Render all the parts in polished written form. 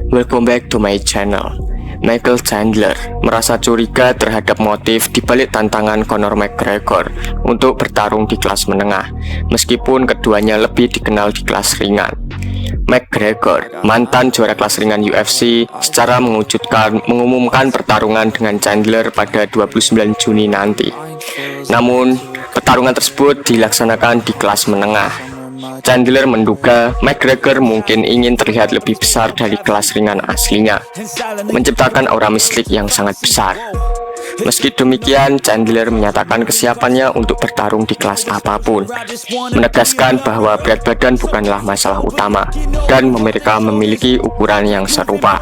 Welcome back to my channel. Michael Chandler merasa curiga terhadap motif dibalik tantangan Conor McGregor untuk bertarung di kelas menengah, meskipun keduanya lebih dikenal di kelas ringan. McGregor, mantan juara kelas ringan UFC, secara mengejutkan mengumumkan pertarungan dengan Chandler pada 29 Juni nanti. Namun, pertarungan tersebut dilaksanakan di kelas menengah. Chandler menduga McGregor mungkin ingin terlihat lebih besar dari kelas ringan aslinya, menciptakan aura mistik yang sangat besar. Meski demikian, Chandler menyatakan kesiapannya untuk bertarung di kelas apapun, menegaskan bahwa berat badan bukanlah masalah utama dan mereka memiliki ukuran yang serupa.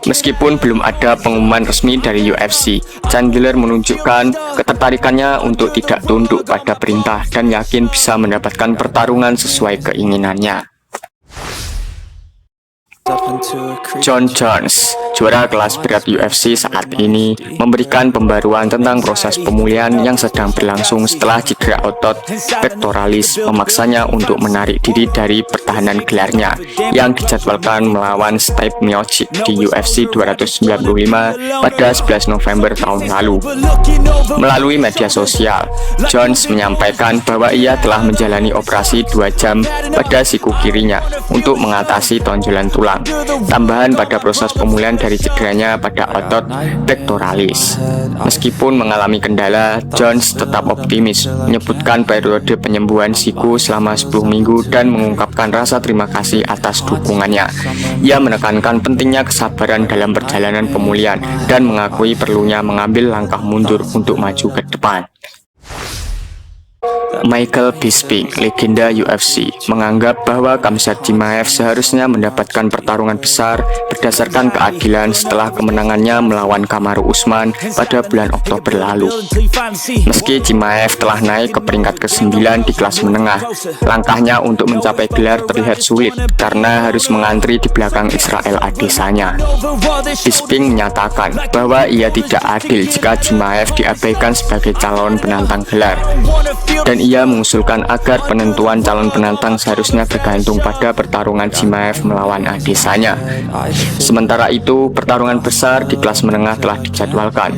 Meskipun belum ada pengumuman resmi dari UFC, Chandler menunjukkan ketertarikannya untuk tidak tunduk pada perintah dan yakin bisa mendapatkan pertarungan sesuai keinginannya. Jon Jones, juara kelas berat UFC saat ini, memberikan pembaruan tentang proses pemulihan yang sedang berlangsung setelah cedera otot pectoralis memaksanya untuk menarik diri dari pertahanan gelarnya yang dijadwalkan melawan Stipe Miocic di UFC 295 pada 11 November tahun lalu. Melalui media sosial, Jones menyampaikan bahwa ia telah menjalani operasi 2 jam pada siku kirinya untuk mengatasi tonjolan tulang tambahan pada proses pemulihan dari cederanya pada otot pectoralis. Meskipun mengalami kendala, Jones tetap optimis, menyebutkan periode penyembuhan siku selama 10 minggu dan mengungkapkan rasa terima kasih atas dukungannya. Ia menekankan pentingnya kesabaran dalam perjalanan pemulihan dan mengakui perlunya mengambil langkah mundur untuk maju ke depan. Michael Bisping, legenda UFC, menganggap bahwa Khamzat Chimaev seharusnya mendapatkan pertarungan besar berdasarkan keadilan setelah kemenangannya melawan Kamaru Usman pada bulan Oktober lalu. Meski Chimaev telah naik ke peringkat ke-9 di kelas menengah, langkahnya untuk mencapai gelar terlihat sulit karena harus mengantri di belakang Israel Adesanya. Bisping menyatakan bahwa ia tidak adil jika Chimaev diabaikan sebagai calon penantang gelar, dan ia mengusulkan agar penentuan calon penantang seharusnya bergantung pada pertarungan Chimaev melawan Adesanya. Sementara itu, pertarungan besar di kelas menengah telah dijadwalkan,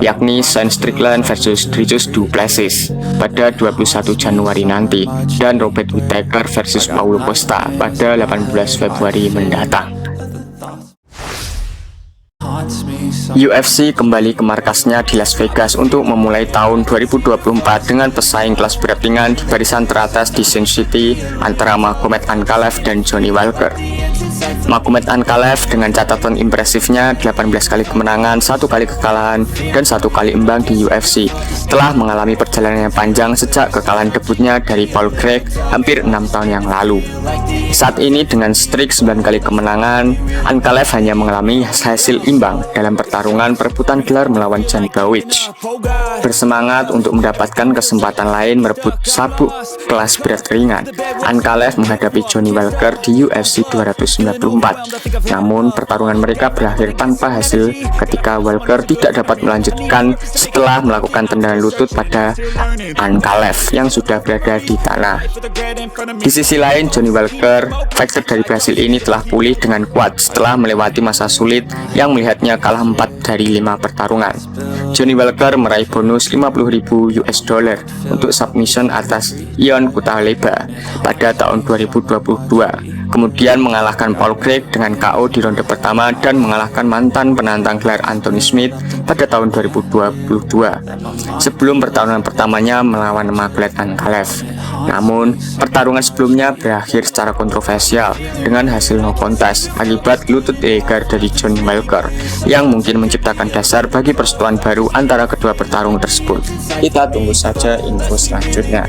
yakni Sean Strickland versus Dricus du Plessis pada 21 Januari nanti dan Robert Whittaker versus Paulo Costa pada 18 Februari mendatang. UFC kembali ke markasnya di Las Vegas untuk memulai tahun 2024 dengan pesaing kelas berat ringan di barisan teratas di Sin City antara Magomed Ankalaev dan Johnny Walker. Magomed Ankalaev dengan catatan impresifnya 18 kali kemenangan, 1 kali kekalahan, dan 1 kali imbang di UFC telah mengalami perjalanan yang panjang sejak kekalahan debutnya dari Paul Craig hampir 6 tahun yang lalu. Saat ini dengan streak 9 kali kemenangan, Ankalaev hanya mengalami hasil imbang dalam pertarungan perebutan gelar melawan Jan Blachowicz. Bersemangat untuk mendapatkan kesempatan lain merebut sabuk kelas berat ringan, Ankalaev menghadapi Johnny Walker di UFC 294. Namun pertarungan mereka berakhir tanpa hasil ketika Walker tidak dapat melanjutkan setelah melakukan tendangan lutut pada Ankalaev yang sudah berada di tanah. Di sisi lain, Johnny Walker, fighter dari Brasil ini telah pulih dengan kuat setelah melewati masa sulit yang melihatnya kalah 4 dari 5 pertarungan. Johnny Walker meraih bonus $50.000 untuk submission atas Ion Cutelaba pada tahun 2022. Kemudian mengalahkan Paul Craig dengan KO di ronde pertama dan mengalahkan mantan penantang gelar Anthony Smith pada tahun 2022 sebelum pertarungan pertamanya melawan Magomed Ankalaev. Namun, pertarungan sebelumnya berakhir secara kontroversial dengan hasil no contest akibat lutut ilegal dari Johnny Walker yang mungkin menciptakan dasar bagi persetujuan baru antara kedua petarung tersebut. Kita tunggu saja info selanjutnya.